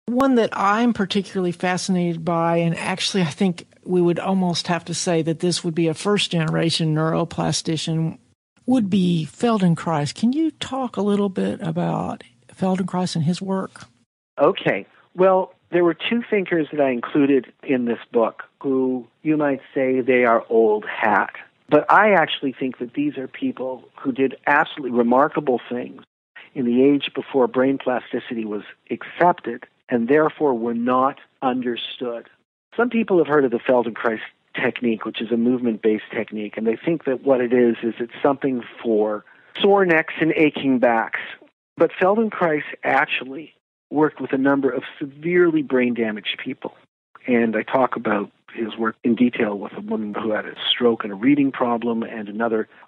One that I'm particularly fascinated by, and actually I think we would almost have to say that this would be a first-generation neuroplastician, would be Feldenkrais. Can you talk a little bit about Feldenkrais and his work? Okay. Well, there were two thinkers that I included in this book who you might say they are old hat. But I actually think that these are people who did absolutely remarkable things in the age before brain plasticity was accepted and therefore were not understood. Some people have heard of the Feldenkrais technique, which is a movement-based technique, and they think that what it is it's something for sore necks and aching backs. But Feldenkrais actually worked with a number of severely brain-damaged people. And I talk about his work in detail with a woman who had a stroke and a reading problem, and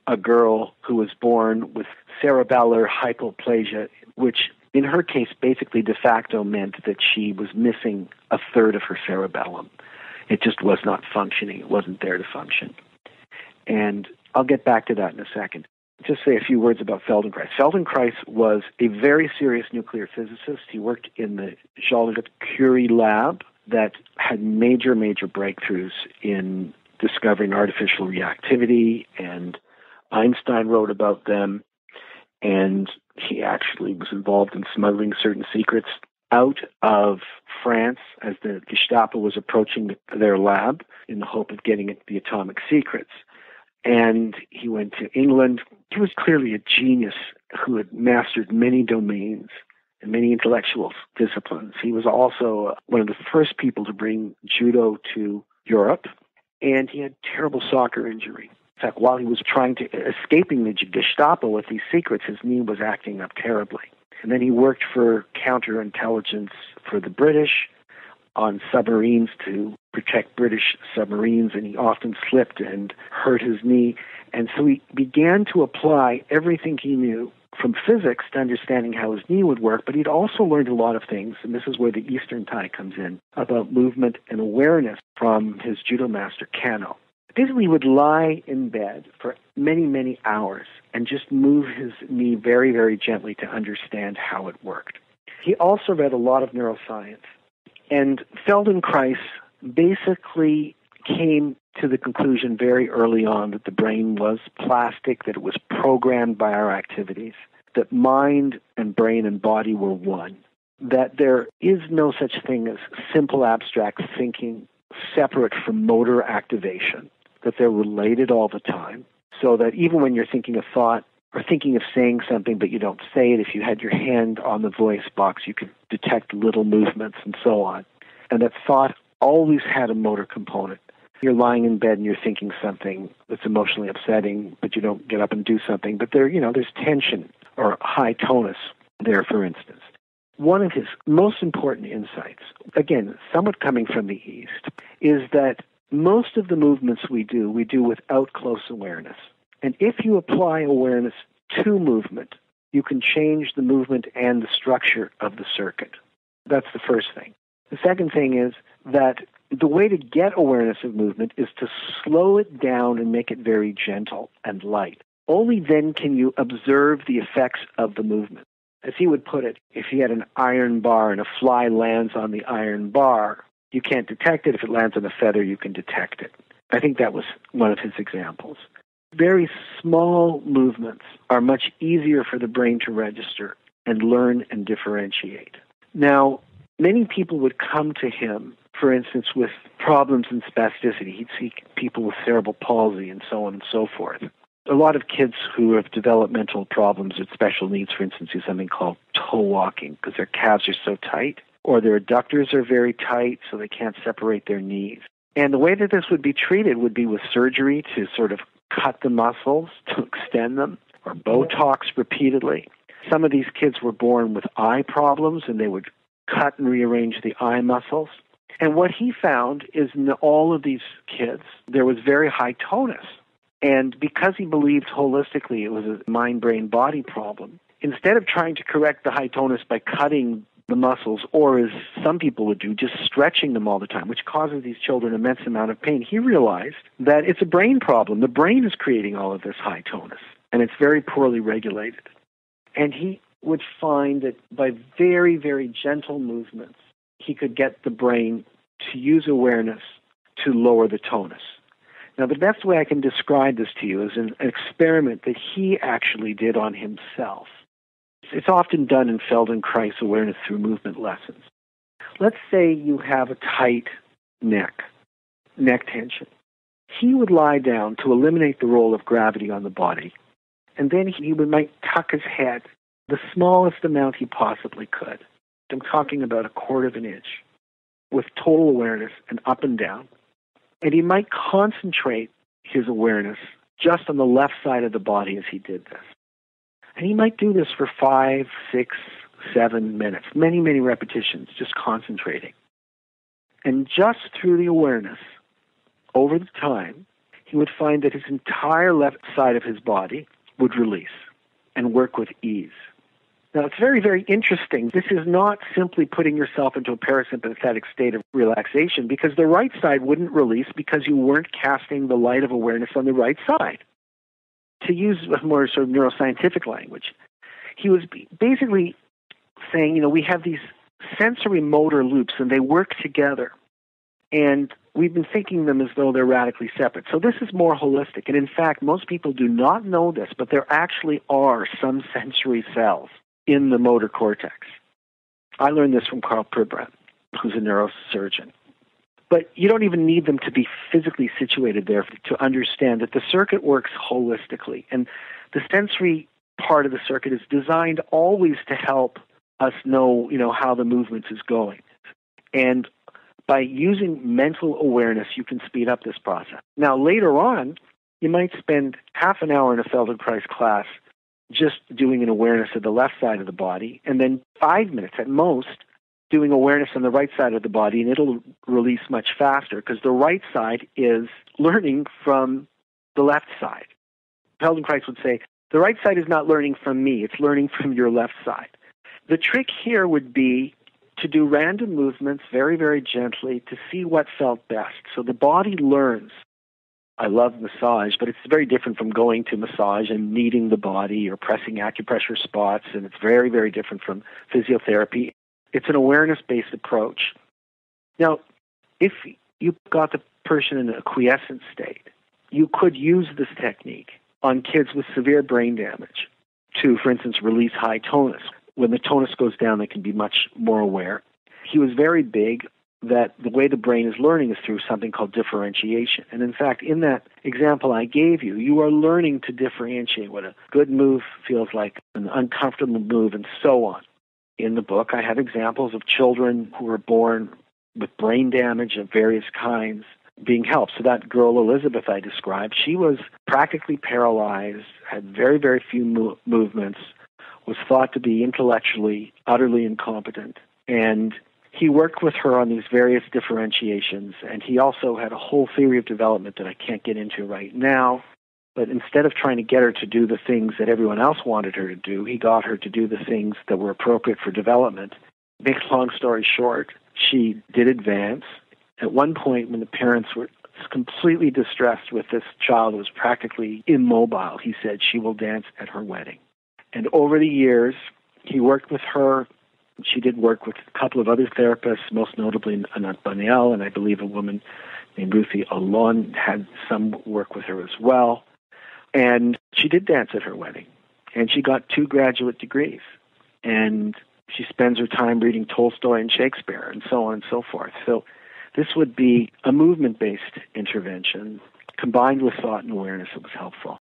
a girl who was born with cerebellar hypoplasia, which in her case basically de facto meant that she was missing a third of her cerebellum. It just was not functioning. It wasn't there to function. And I'll get back to that in a second. Just say a few words about Feldenkrais. Feldenkrais was a very serious nuclear physicist. He worked in the Joliot Curie lab that had major breakthroughs in discovering artificial reactivity, and Einstein wrote about them, and he actually was involved in smuggling certain secrets out of France as the Gestapo was approaching their lab in the hope of getting at the atomic secrets. And he went to England. He was clearly a genius who had mastered many domains and many intellectual disciplines. He was also one of the first people to bring judo to Europe, and he had terrible soccer injury. In fact, while he was escaping the Gestapo with these secrets, his knee was acting up terribly. And then he worked for counterintelligence for the British on submarines to protect British submarines, and he often slipped and hurt his knee. And so he began to apply everything he knew from physics to understanding how his knee would work, but he'd also learned a lot of things, and this is where the Eastern tie comes in, about movement and awareness from his judo master, Kano. Basically, he would lie in bed for many hours and just move his knee very, very gently to understand how it worked. He also read a lot of neuroscience, and Feldenkrais basically came to the conclusion very early on that the brain was plastic, that it was programmed by our activities, that mind and brain and body were one, that there is no such thing as simple abstract thinking separate from motor activation, that they're related all the time, so that even when you're thinking a thought or thinking of saying something but you don't say it, if you had your hand on the voice box, you could detect little movements and so on. And that thought always had a motor component. You're lying in bed and you're thinking something that's emotionally upsetting, but you don't get up and do something. But there's tension or high tonus there, for instance. One of his most important insights, again, somewhat coming from the East, is that most of the movements we do without close awareness. And if you apply awareness to movement, you can change the movement and the structure of the circuit. That's the first thing. The second thing is that the way to get awareness of movement is to slow it down and make it very gentle and light. Only then can you observe the effects of the movement. As he would put it, if he had an iron bar and a fly lands on the iron bar, you can't detect it. If it lands on a feather, you can detect it. I think that was one of his examples. Very small movements are much easier for the brain to register and learn and differentiate. Now, many people would come to him, for instance, with problems in spasticity. He'd see people with cerebral palsy and so on and so forth. A lot of kids who have developmental problems with special needs, for instance, do something called toe walking because their calves are so tight, or their adductors are very tight so they can't separate their knees. And the way that this would be treated would be with surgery to sort of cut the muscles, to extend them, or Botox repeatedly. Some of these kids were born with eye problems, and they would cut and rearrange the eye muscles. And what he found is in all of these kids, there was very high tonus. And because he believed holistically it was a mind-brain-body problem, instead of trying to correct the high tonus by cutting the muscles, or as some people would do, just stretching them all the time, which causes these children an immense amount of pain, he realized that it's a brain problem. The brain is creating all of this high tonus, and it's very poorly regulated. And he would find that by very, very gentle movements he could get the brain to use awareness to lower the tonus. Now, the best way I can describe this to you is an experiment that he actually did on himself. It's often done in Feldenkrais awareness through movement lessons. Let's say you have a tight neck tension. He would lie down to eliminate the role of gravity on the body, and then he might tuck his head the smallest amount he possibly could. I'm talking about 1/4 of an inch, with total awareness and up and down. And he might concentrate his awareness just on the left side of the body as he did this. And he might do this for 5, 6, 7 minutes, many, many repetitions, just concentrating. And just through the awareness, over the time, he would find that his entire left side of his body would release and work with ease. Now, it's very, very interesting. This is not simply putting yourself into a parasympathetic state of relaxation, because the right side wouldn't release because you weren't casting the light of awareness on the right side. To use a more sort of neuroscientific language, he was basically saying, we have these sensory motor loops and they work together. And we've been thinking them as though they're radically separate. So this is more holistic. And in fact, most people do not know this, but there actually are some sensory cells in the motor cortex. I learned this from Carl Pribram, who's a neurosurgeon. But you don't even need them to be physically situated there to understand that the circuit works holistically. And the sensory part of the circuit is designed always to help us know, how the movement is going. And by using mental awareness, you can speed up this process. Now, later on, you might spend half an hour in a Feldenkrais class just doing an awareness of the left side of the body, and then 5 minutes at most doing awareness on the right side of the body, and it'll release much faster because the right side is learning from the left side. Feldenkrais would say, the right side is not learning from me, it's learning from your left side. The trick here would be to do random movements very, very gently to see what felt best. So the body learns. I love massage, but it's very different from going to massage and kneading the body or pressing acupressure spots, and it's very, very different from physiotherapy. It's an awareness-based approach. Now, if you got the person in a quiescent state, you could use this technique on kids with severe brain damage to, for instance, release high tonus. When the tonus goes down, they can be much more aware. He was very big that the way the brain is learning is through something called differentiation. And in fact, in that example I gave you, you are learning to differentiate what a good move feels like, an uncomfortable move, and so on. In the book, I have examples of children who were born with brain damage of various kinds being helped. So that girl, Elizabeth, I described, she was practically paralyzed, had very, very few movements, was thought to be intellectually utterly incompetent. And he worked with her on these various differentiations, and he also had a whole theory of development that I can't get into right now. But instead of trying to get her to do the things that everyone else wanted her to do, he got her to do the things that were appropriate for development. Make a long story short, she did advance. At one point, when the parents were completely distressed with this child who was practically immobile, he said, she will dance at her wedding. And over the years, he worked with her. She did work with a couple of other therapists, most notably Anat Baniel, and I believe a woman named Ruthie Alon had some work with her as well. And she did dance at her wedding. And she got 2 graduate degrees. And she spends her time reading Tolstoy and Shakespeare and so on and so forth. So this would be a movement-based intervention combined with thought and awareness that was helpful.